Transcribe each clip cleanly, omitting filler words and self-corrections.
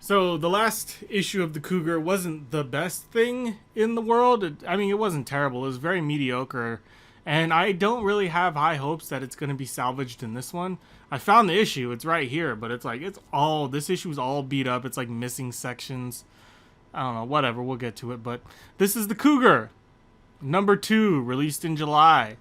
So the last issue of the Cougar wasn't the best thing in the world. I mean, it wasn't terrible. It was very mediocre. And I don't really have high hopes that it's going to be salvaged in this one. I found the issue. It's right here. But it's like, this issue is all beat up. It's like missing sections. I don't know. Whatever. We'll get to it. But this is the Cougar. #2, released in July.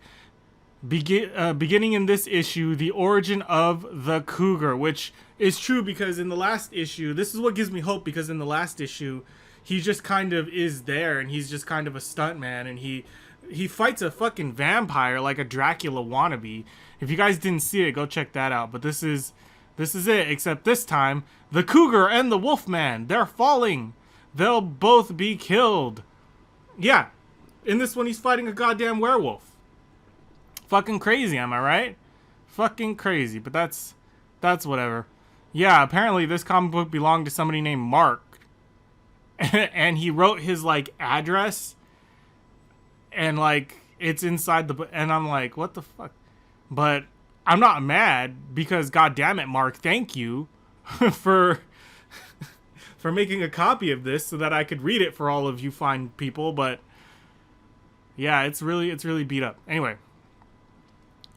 Beginning in this issue, the origin of the Cougar, which is true because in the last issue, this is what gives me hope, because in the last issue, he just kind of is there, and he's just kind of a stuntman, and he fights a fucking vampire like a Dracula wannabe. If you guys didn't see it, go check that out. But this is it, except this time, the Cougar and the Wolfman, they're falling. They'll both be killed. Yeah, in this one, he's fighting a goddamn werewolf. Fucking crazy, am I right? Fucking crazy, but that's whatever. Yeah, apparently this comic book belonged to somebody named Mark. And he wrote his, like, address. And, like, it's inside the book. And I'm like, what the fuck? But I'm not mad because, goddammit, Mark, thank you for making a copy of this so that I could read it for all of you fine people. But, yeah, it's really beat up. Anyway.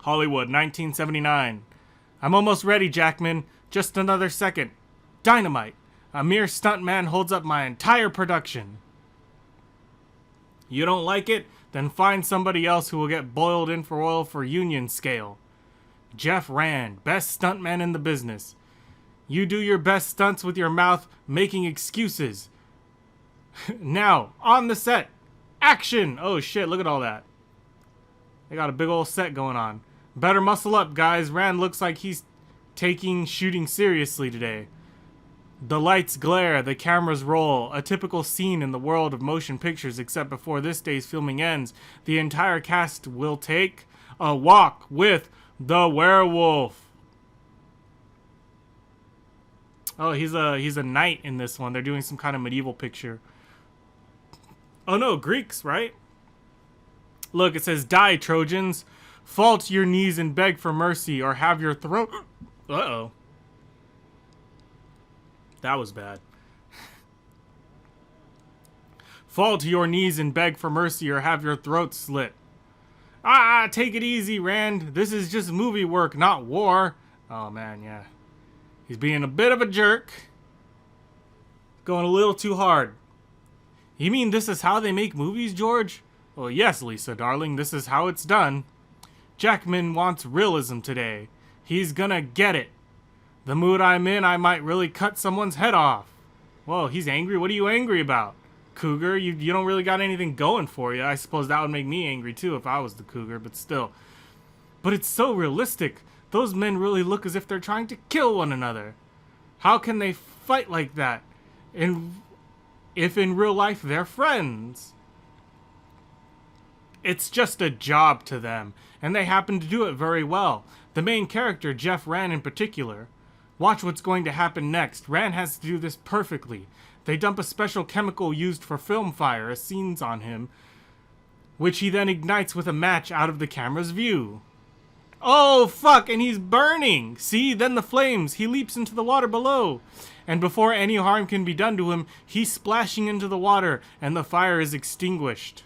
Hollywood, 1979. I'm almost ready, Jackman. Just another second. Dynamite. A mere stuntman holds up my entire production. You don't like it? Then find somebody else who will get boiled in for oil for union scale. Jeff Rand, best stuntman in the business. You do your best stunts with your mouth, making excuses. Now, on the set. Action! Oh shit, look at all that. They got a big old set going on. Better muscle up, guys. Rand looks like he's taking shooting seriously today. The lights glare, the cameras roll. A typical scene in the world of motion pictures, except before this day's filming ends, the entire cast will take a walk with the werewolf. Oh, he's a knight in this one. They're doing some kind of medieval picture. Oh no, Greeks, right? Look, it says, die, Trojans. Fall to your knees and beg for mercy, or have your throat... Uh-oh. That was bad. Fall to your knees and beg for mercy, or have your throat slit. Take it easy, Rand. This is just movie work, not war. Oh, man, yeah. He's being a bit of a jerk. Going a little too hard. You mean this is how they make movies, George? Well, yes, Lisa, darling, this is how it's done. Jackman wants realism today. He's gonna get it. The mood I'm in, I might really cut someone's head off. Whoa, he's angry? What are you angry about? Cougar, you don't really got anything going for you. I suppose that would make me angry too if I was the Cougar, but still. But it's so realistic. Those men really look as if they're trying to kill one another. How can they fight like that? If in real life they're friends? It's just a job to them, and they happen to do it very well. The main character, Jeff Rand in particular. Watch what's going to happen next. Rand has to do this perfectly. They dump a special chemical used for film fire as scenes on him, which he then ignites with a match out of the camera's view. Oh, fuck, and he's burning! See, then the flames. He leaps into the water below. And before any harm can be done to him, he's splashing into the water, and the fire is extinguished.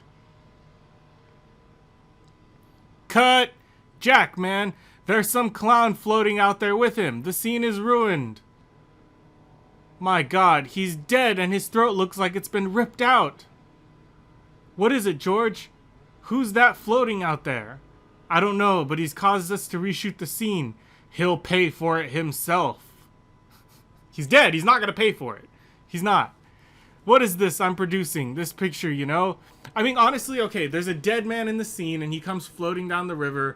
Cut! Jack, man, there's some clown floating out there with him. The scene is ruined. My God, he's dead and his throat looks like it's been ripped out. What is it, George? Who's that floating out there? I don't know, but he's caused us to reshoot the scene. He'll pay for it himself. He's dead. He's not going to pay for it. He's not. What is this I'm producing? This picture, you know? I mean, honestly, okay, there's a dead man in the scene and he comes floating down the river.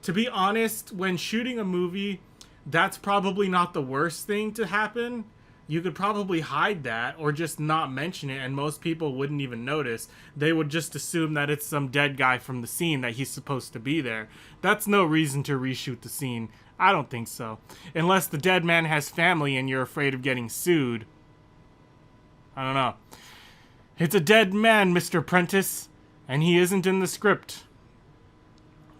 To be honest, when shooting a movie, that's probably not the worst thing to happen. You could probably hide that or just not mention it and most people wouldn't even notice. They would just assume that it's some dead guy from the scene that he's supposed to be there. That's no reason to reshoot the scene. I don't think so. Unless the dead man has family and you're afraid of getting sued. I don't know. It's a dead man, Mr. Prentice, and he isn't in the script.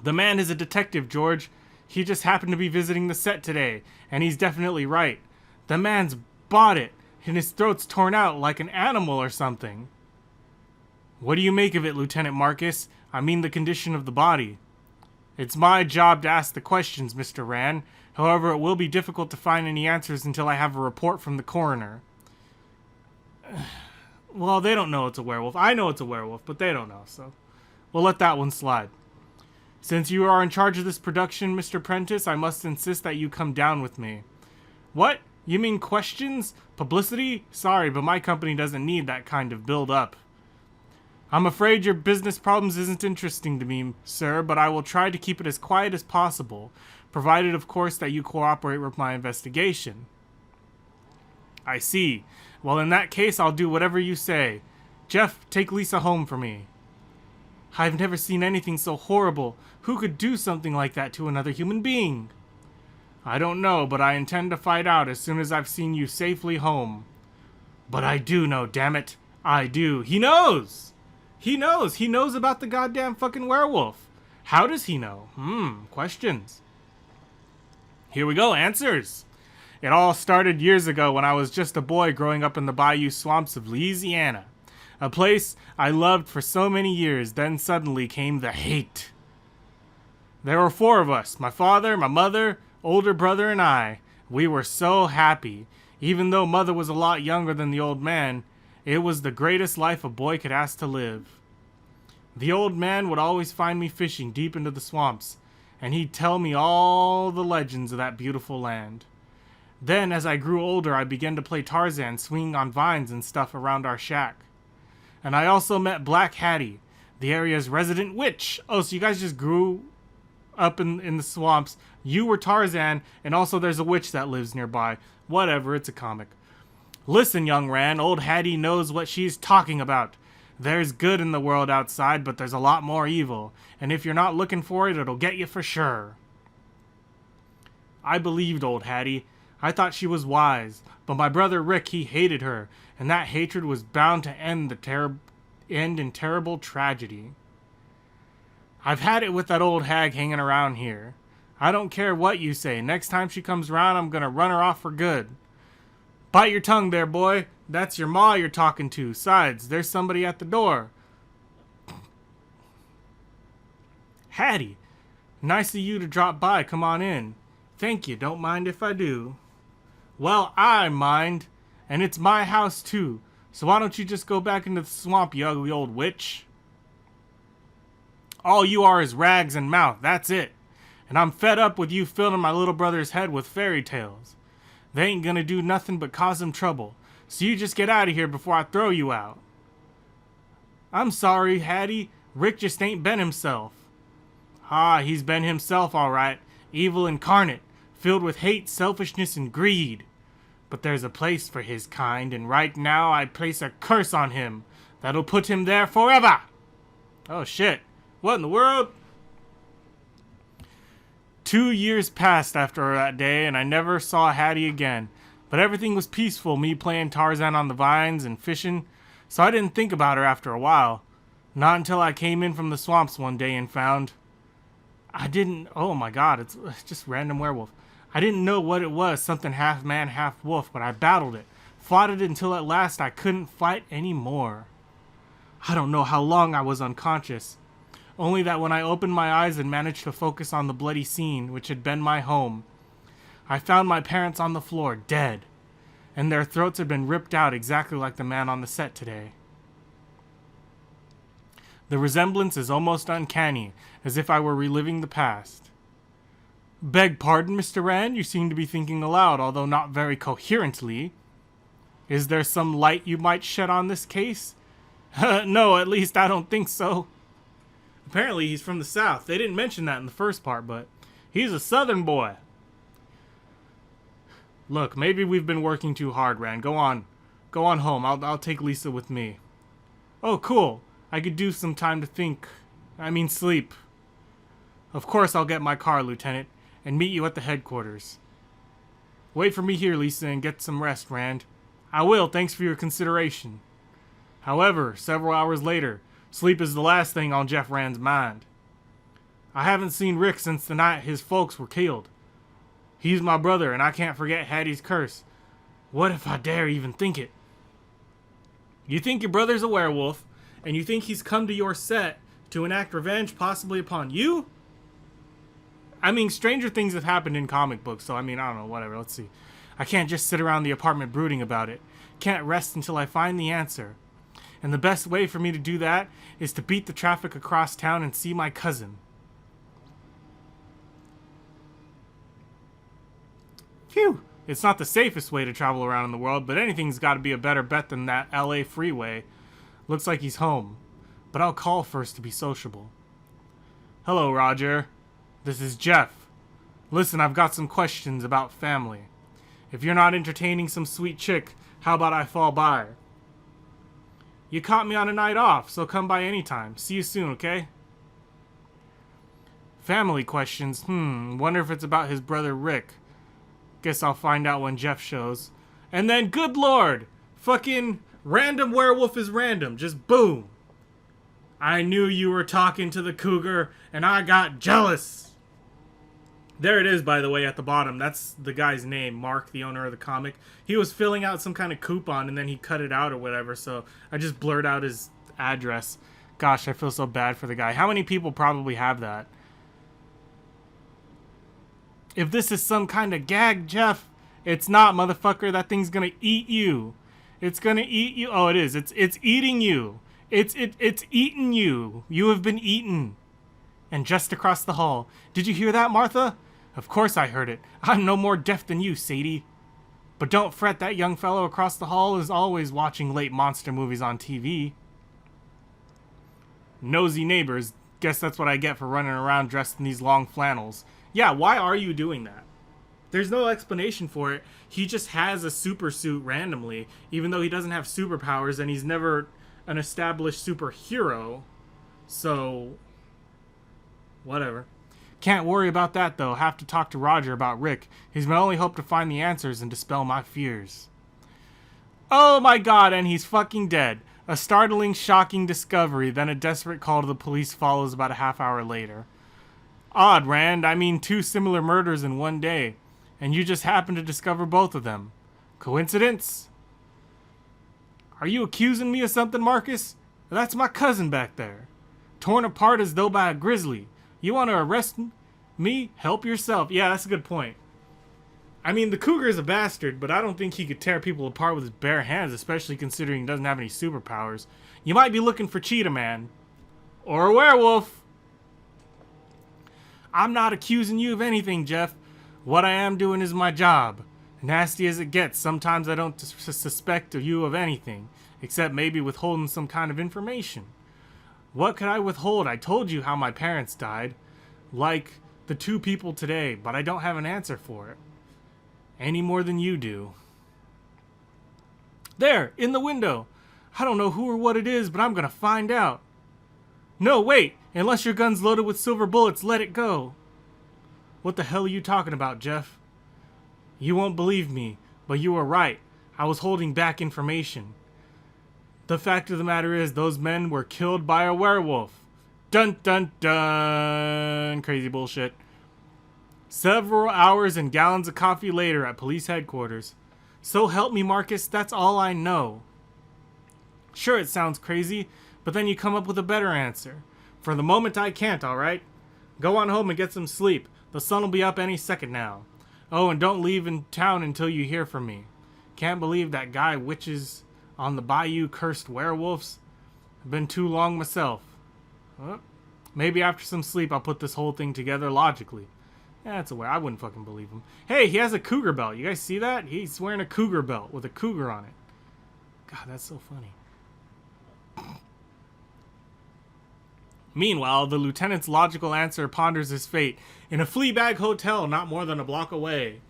The man is a detective, George. He just happened to be visiting the set today, and he's definitely right. The man's bought it, and his throat's torn out like an animal or something. What do you make of it, Lieutenant Marcus? I mean the condition of the body. It's my job to ask the questions, Mr. Rand. However, it will be difficult to find any answers until I have a report from the coroner. Well, they don't know it's a werewolf. I know it's a werewolf, but they don't know, so we'll let that one slide. Since you are in charge of this production, Mr. Prentice, I must insist that you come down with me. What? You mean questions? Publicity? Sorry, but my company doesn't need that kind of build-up. I'm afraid your business problems isn't interesting to me, sir, but I will try to keep it as quiet as possible, provided, of course, that you cooperate with my investigation. I see. Well, in that case, I'll do whatever you say. Jeff, take Lisa home for me. I've never seen anything so horrible. Who could do something like that to another human being? I don't know, but I intend to find out as soon as I've seen you safely home. But I do know, damn it. I do. He knows! He knows! He knows about the goddamn fucking werewolf. How does he know? Questions. Here we go, answers. It all started years ago when I was just a boy growing up in the bayou swamps of Louisiana. A place I loved for so many years, then suddenly came the hate. There were 4 of us, my father, my mother, older brother, and I. We were so happy. Even though mother was a lot younger than the old man, it was the greatest life a boy could ask to live. The old man would always find me fishing deep into the swamps, and he'd tell me all the legends of that beautiful land. Then, as I grew older, I began to play Tarzan, swinging on vines and stuff around our shack. And I also met Black Hattie, the area's resident witch. Oh, so you guys just grew up in the swamps. You were Tarzan, and also there's a witch that lives nearby. Whatever, it's a comic. Listen, young Rand, old Hattie knows what she's talking about. There's good in the world outside, but there's a lot more evil. And if you're not looking for it, it'll get you for sure. I believed old Hattie. I thought she was wise. But my brother Rick, he hated her. And that hatred was bound to end in terrible tragedy. I've had it with that old hag hanging around here. I don't care what you say. Next time she comes around, I'm gonna run her off for good. Bite your tongue there, boy. That's your ma you're talking to. Sides, there's somebody at the door. Hattie, nice of you to drop by. Come on in. Thank you. Don't mind if I do. Well, I mind. And it's my house, too. So why don't you just go back into the swamp, you ugly old witch? All you are is rags and mouth. That's it. And I'm fed up with you filling my little brother's head with fairy tales. They ain't gonna do nothing but cause him trouble. So you just get out of here before I throw you out. I'm sorry, Hattie. Rick just ain't been himself. Ah, he's been himself, all right. Evil incarnate, filled with hate, selfishness, and greed. But there's a place for his kind, and right now I place a curse on him that'll put him there forever. Oh, shit. What in the world? 2 years passed after that day, and I never saw Hattie again. But everything was peaceful, me playing Tarzan on the vines and fishing, so I didn't think about her after a while. Not until I came in from the swamps one day and found... oh my god, it's just random werewolf. I didn't know what it was, something half man, half wolf, but I battled it. Fought it until at last I couldn't fight anymore. I don't know how long I was unconscious. Only that when I opened my eyes and managed to focus on the bloody scene, which had been my home, I found my parents on the floor, dead, and their throats had been ripped out exactly like the man on the set today. The resemblance is almost uncanny, as if I were reliving the past. Beg pardon, Mr. Rand, you seem to be thinking aloud, although not very coherently. Is there some light you might shed on this case? No, at least I don't think so. Apparently he's from the South. They didn't mention that in the first part, but he's a Southern boy. Look, maybe we've been working too hard, Rand. Go on home. I'll take Lisa with me. Oh, cool. I could do some time to think. Sleep. Of course I'll get my car, Lieutenant, and meet you at the headquarters. Wait for me here, Lisa, and get some rest, Rand. I will, thanks for your consideration. However, several hours later, sleep is the last thing on Jeff Rand's mind. I haven't seen Rick since the night his folks were killed. He's my brother, and I can't forget Hattie's curse. What if I dare even think it? You think your brother's a werewolf, and you think he's come to your set to enact revenge possibly upon you? I mean, stranger things have happened in comic books, so I mean, I don't know, whatever, let's see. I can't just sit around the apartment brooding about it. Can't rest until I find the answer. And the best way for me to do that is to beat the traffic across town and see my cousin. Phew! It's not the safest way to travel around in the world, but anything's got to be a better bet than that LA freeway. Looks like he's home, but I'll call first to be sociable. Hello, Roger. This is Jeff. Listen, I've got some questions about family. If you're not entertaining some sweet chick, how about I fall by? You caught me on a night off, so come by anytime. See you soon, okay? Family questions. Wonder if it's about his brother Rick. Guess I'll find out when Jeff shows. And then, good lord! Fucking random werewolf is random. Just boom. I knew you were talking to the Cougar, and I got jealous. There it is, by the way, at the bottom. That's the guy's name, Mark, the owner of the comic. He was filling out some kind of coupon, and then he cut it out or whatever, so I just blurred out his address. Gosh, I feel so bad for the guy. How many people probably have that? If this is some kind of gag, Jeff, it's not, motherfucker. That thing's gonna eat you. It's gonna eat you. Oh, it is. It's eating you. It's eating you. You have been eaten. And just across the hall. Did you hear that, Martha? Of course I heard it. I'm no more deaf than you, Sadie. But don't fret, that young fellow across the hall is always watching late monster movies on TV. Nosy neighbors. Guess that's what I get for running around dressed in these long flannels. Yeah, why are you doing that? There's no explanation for it. He just has a super suit randomly, even though he doesn't have superpowers and he's never an established superhero. So, whatever. Can't worry about that, though. Have to talk to Roger about Rick. He's my only hope to find the answers and dispel my fears. Oh my god, and he's fucking dead. A startling, shocking discovery, then a desperate call to the police follows about a half hour later. Odd, Rand. I mean, 2 similar murders in one day. And you just happened to discover both of them. Coincidence? Are you accusing me of something, Marcus? That's my cousin back there. Torn apart as though by a grizzly. You want to arrest me? Help yourself. Yeah, that's a good point. I mean, the Cougar is a bastard, but I don't think he could tear people apart with his bare hands, especially considering he doesn't have any superpowers. You might be looking for Cheetah Man. Or a werewolf. I'm not accusing you of anything, Jeff. What I am doing is my job. Nasty as it gets, sometimes I don't suspect you of anything, except maybe withholding some kind of information. What could I withhold? I told you how my parents died. Like the 2 people today, but I don't have an answer for it. Any more than you do. There, in the window. I don't know who or what it is, but I'm gonna find out. No, wait! Unless your gun's loaded with silver bullets, let it go. What the hell are you talking about, Jeff? You won't believe me, but you were right. I was holding back information. The fact of the matter is, those men were killed by a werewolf. Dun dun dun! Crazy bullshit. Several hours and gallons of coffee later at police headquarters. So help me, Marcus, that's all I know. Sure, it sounds crazy, but then you come up with a better answer. For the moment, I can't, alright? Go on home and get some sleep. The sun will be up any second now. Oh, and don't leave in town until you hear from me. Can't believe that guy witches on the bayou cursed werewolves. I've been too long myself. Well, maybe after some sleep I'll put this whole thing together logically. Yeah, that's a way. I wouldn't fucking believe him. Hey, he has a cougar belt. You guys see that? He's wearing a cougar belt with a cougar on it. God, that's so funny. Meanwhile, the lieutenant's logical answer ponders his fate in a Fleabag hotel not more than a block away.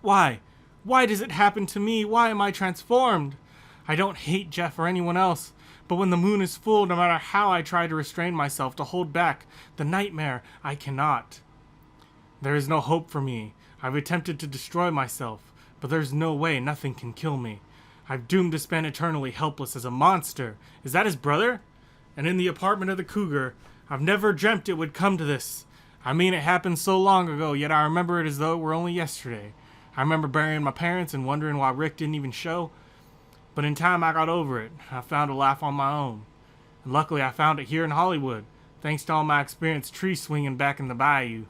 Why? Why does it happen to me? Why am I transformed? I don't hate Jeff or anyone else, but when the moon is full, no matter how I try to restrain myself, to hold back the nightmare, I cannot. There is no hope for me. I've attempted to destroy myself, but there's no way. Nothing can kill me. I'm doomed to spend eternally helpless as a monster. Is that his brother? And in the apartment of the Cougar, I've never dreamt it would come to this. I mean, it happened so long ago, yet I remember it as though it were only yesterday. I remember burying my parents and wondering why Rick didn't even show. But in time, I got over it. I found a laugh on my own. And luckily, I found it here in Hollywood, thanks to all my experience tree swinging back in the bayou.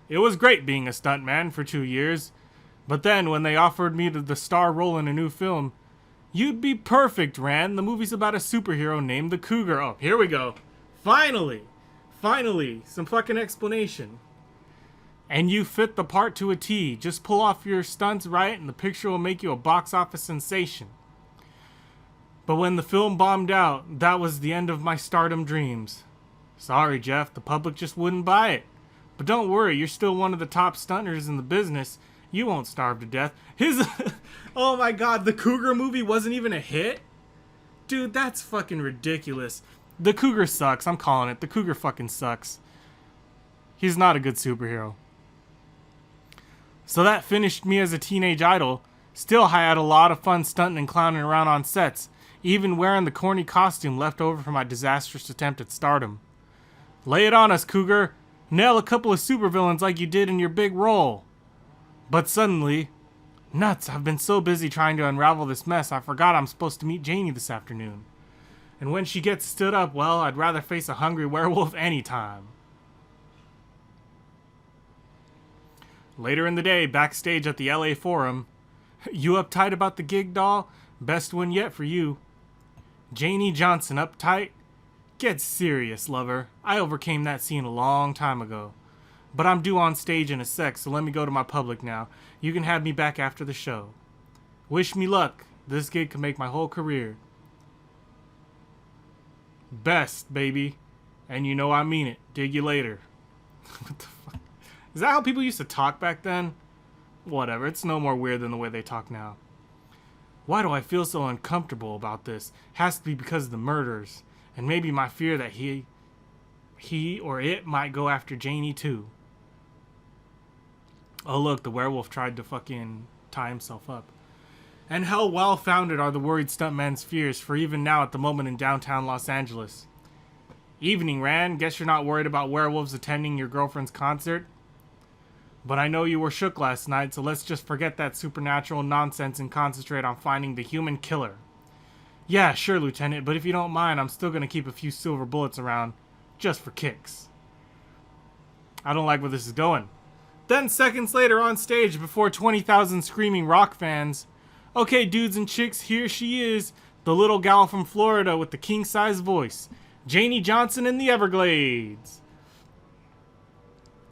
It was great being a stuntman for 2 years. But then, when they offered me the star role in a new film, you'd be perfect, Rand. The movie's about a superhero named the Cougar. Oh, here we go. Finally, some fucking explanation. And you fit the part to a T. Just pull off your stunts right and the picture will make you a box office sensation. But when the film bombed out, that was the end of my stardom dreams. Sorry, Jeff, the public just wouldn't buy it. But don't worry, you're still one of the top stunters in the business. You won't starve to death. Oh my god, the Cougar movie wasn't even a hit? Dude, that's fucking ridiculous. The Cougar sucks, I'm calling it. The Cougar fucking sucks. He's not a good superhero. So that finished me as a teenage idol. Still, I had a lot of fun stunting and clowning around on sets, even wearing the corny costume left over from my disastrous attempt at stardom. Lay it on us, Cougar. Nail a couple of supervillains like you did in your big role. But suddenly, nuts, I've been so busy trying to unravel this mess, I forgot I'm supposed to meet Janie this afternoon. And when she gets stood up, well, I'd rather face a hungry werewolf anytime. Later in the day, backstage at the LA Forum. You uptight about the gig, doll? Best one yet for you. Janie Johnson uptight? Get serious, lover. I overcame that scene a long time ago. But I'm due on stage in a sec, so let me go to my public now. You can have me back after the show. Wish me luck. This gig could make my whole career. Best, baby. And you know I mean it. Dig you later. What the fuck? Is that how people used to talk back then? Whatever, it's no more weird than the way they talk now. Why do I feel so uncomfortable about this? Has to be because of the murders. And maybe my fear that he or it might go after Janie too. Oh look, the werewolf tried to fucking tie himself up. And how well-founded are the worried stuntman's fears, for even now at the moment in downtown Los Angeles. Evening, Rand. Guess you're not worried about werewolves attending your girlfriend's concert? But I know you were shook last night, so let's just forget that supernatural nonsense and concentrate on finding the human killer. Yeah, sure, Lieutenant, but if you don't mind, I'm still gonna keep a few silver bullets around, just for kicks. I don't like where this is going. Then seconds later on stage, before 20,000 screaming rock fans, okay, dudes and chicks, here she is, the little gal from Florida with the king-size voice, Janie Johnson in the Everglades.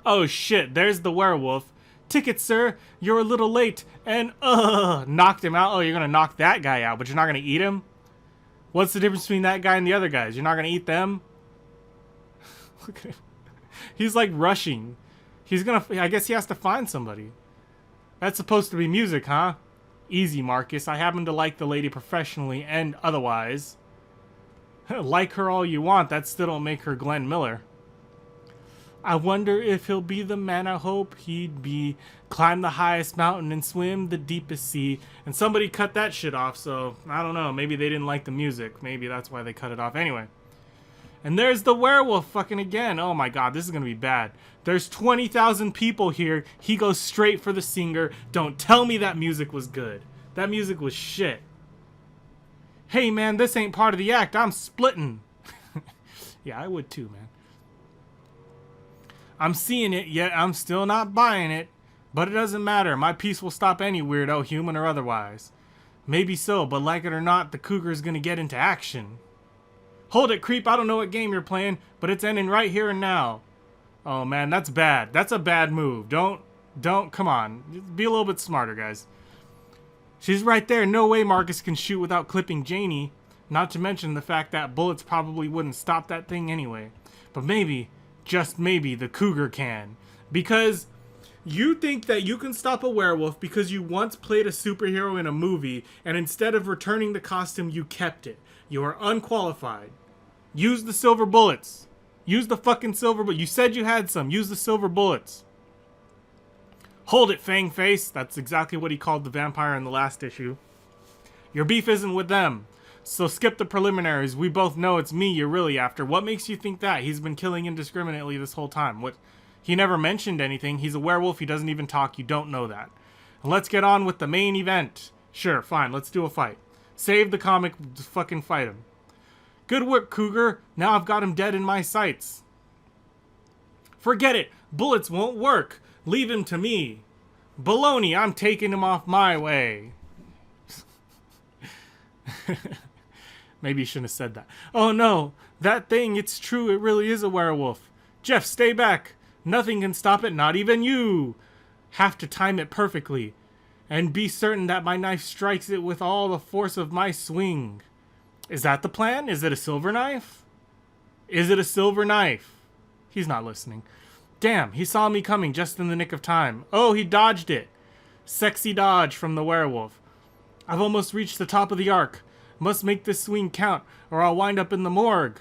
Oh shit, there's the werewolf. Ticket, sir, you're a little late, and knocked him out. Oh, you're gonna knock that guy out, but you're not gonna eat him? What's the difference between that guy and the other guys? You're not gonna eat them? Look at him. He's like rushing. I guess he has to find somebody. That's supposed to be music, huh? Easy, Marcus. I happen to like the lady professionally and otherwise. Like her all you want, that still don't make her Glenn Miller. I wonder if he'll be the man I hope he'd be. Climb the highest mountain and swim the deepest sea. And somebody cut that shit off, so I don't know. Maybe they didn't like the music. Maybe that's why they cut it off. Anyway. And there's the werewolf fucking again. Oh my god, this is gonna be bad. There's 20,000 people here. He goes straight for the singer. Don't tell me that music was good. That music was shit. Hey man, this ain't part of the act. I'm splitting. Yeah, I would too, man. I'm seeing it, yet I'm still not buying it. But it doesn't matter. My piece will stop any weirdo, human or otherwise. Maybe so, but like it or not, the Cougar's gonna get into action. Hold it, creep. I don't know what game you're playing, but it's ending right here and now. Oh man, that's bad. That's a bad move. Don't, come on. Be a little bit smarter, guys. She's right there. No way Marcus can shoot without clipping Janie. Not to mention the fact that bullets probably wouldn't stop that thing anyway. But maybe, just maybe, the Cougar can. Because you think that you can stop a werewolf because you once played a superhero in a movie, and instead of returning the costume, you kept it. You are unqualified. Use the silver bullets. Use the fucking silver bullets. You said you had some. Use the silver bullets. Hold it, Fang Face. That's exactly what he called the vampire in the last issue. Your beef isn't with them. So skip the preliminaries. We both know it's me you're really after. What makes you think that? He's been killing indiscriminately this whole time. What? He never mentioned anything. He's a werewolf. He doesn't even talk. You don't know that. Let's get on with the main event. Sure, fine. Let's do a fight. Save the comic. Just fucking fight him. Good work, Cougar. Now I've got him dead in my sights. Forget it. Bullets won't work. Leave him to me. Baloney, I'm taking him off my way. Maybe you shouldn't have said that. Oh no, that thing, it's true. It really is a werewolf. Jeff, stay back. Nothing can stop it, not even you. Have to time it perfectly. And be certain that my knife strikes it with all the force of my swing. Is that the plan? Is it a silver knife? Is it a silver knife? He's not listening. Damn, he saw me coming just in the nick of time. Oh, he dodged it. Sexy dodge from the werewolf. I've almost reached the top of the arc. Must make this swing count, or I'll wind up in the morgue.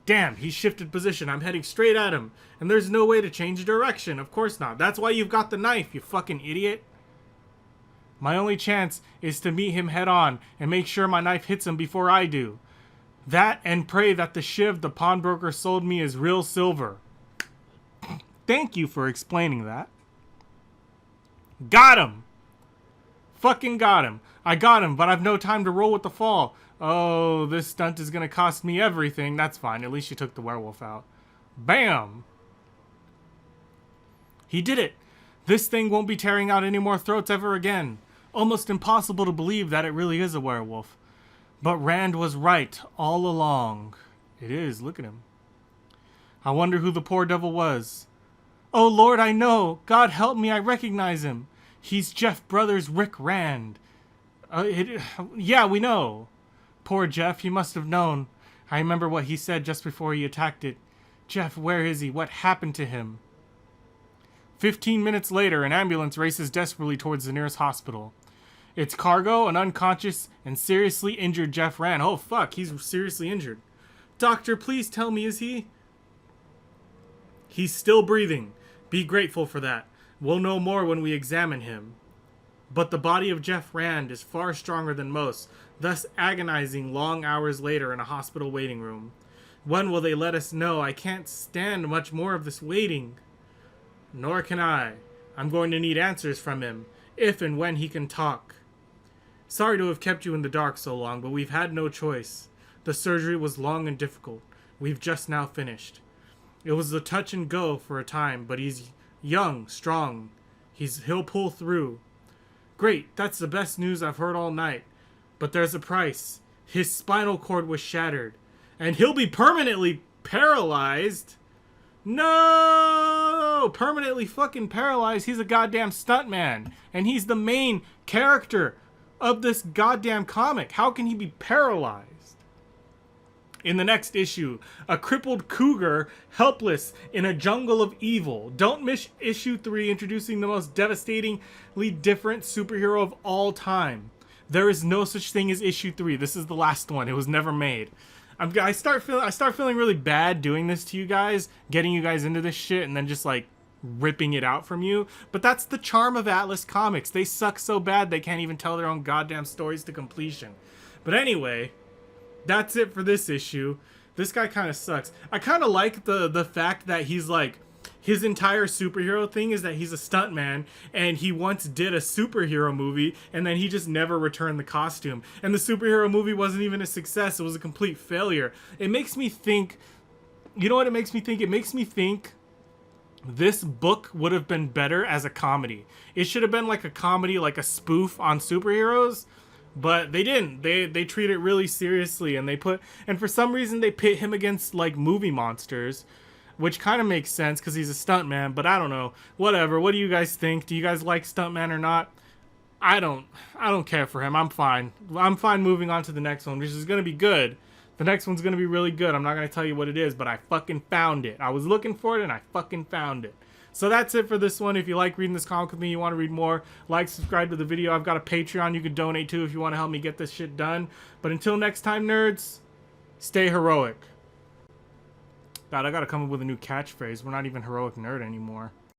Damn, he shifted position. I'm heading straight at him. And there's no way to change direction. Of course not. That's why you've got the knife, you fucking idiot. My only chance is to meet him head on and make sure my knife hits him before I do. That and pray that the shiv the pawnbroker sold me is real silver. Thank you for explaining that. Got him! Fucking got him. I got him, but I've no time to roll with the fall. Oh, this stunt is gonna cost me everything. That's fine. At least you took the werewolf out. Bam! He did it. This thing won't be tearing out any more throats ever again. Almost impossible to believe that it really is a werewolf. But Rand was right all along. It is. Look at him. I wonder who the poor devil was. Oh, Lord, I know. God help me, I recognize him. He's Jeff Brothers' Rick Rand. Yeah, we know. Poor Jeff, he must have known. I remember what he said just before he attacked it. Jeff, where is he? What happened to him? 15 minutes later, an ambulance races desperately towards the nearest hospital. It's cargo, an unconscious and seriously injured Jeff Rand. Oh, fuck, he's seriously injured. Doctor, please tell me, is he? He's still breathing. Be grateful for that. We'll know more when we examine him. But the body of Jeff Rand is far stronger than most, thus agonizing long hours later in a hospital waiting room. When will they let us know? I can't stand much more of this waiting. Nor can I. I'm going to need answers from him, if and when he can talk. Sorry to have kept you in the dark so long, but we've had no choice. The surgery was long and difficult. We've just now finished. It was a touch and go for a time, but he's young, strong. He'll pull through. Great, that's the best news I've heard all night. But there's a price. His spinal cord was shattered. And he'll be permanently paralyzed. No! Permanently fucking paralyzed. He's a goddamn stuntman. And he's the main character of this goddamn comic. How can he be paralyzed? In the next issue, a crippled cougar, helpless in a jungle of evil. Don't miss issue 3, introducing the most devastatingly different superhero of all time. There is no such thing as issue 3. This is the last one. It was never made. I start feeling really bad doing this to you guys, getting you guys into this shit, and then just like ripping it out from you. But that's the charm of Atlas Comics. They suck so bad they can't even tell their own goddamn stories to completion. But anyway, that's it for this issue. This guy kind of sucks. I kind of like the fact that he's like, his entire superhero thing is that he's a stuntman, and he once did a superhero movie, and then he just never returned the costume. And the superhero movie wasn't even a success. It was a complete failure. It makes me think, you know what it makes me think? It makes me think this book would have been better as a comedy. It should have been like a comedy, like a spoof on superheroes. But they didn't. They treat it really seriously, and for some reason they pit him against like movie monsters, which kind of makes sense because he's a stuntman. But I don't know. Whatever. What do you guys think? Do you guys like Stuntman or not? I don't care for him. I'm fine. I'm fine moving on to the next one, which is gonna be good. The next one's gonna be really good. I'm not gonna tell you what it is, but I fucking found it. I was looking for it and I fucking found it. So that's it for this one. If you like reading this comic with me, you want to read more, like, subscribe to the video. I've got a Patreon you can donate to if you want to help me get this shit done. But until next time, nerds, stay heroic. God, I gotta come up with a new catchphrase. We're not even Heroic Nerd anymore.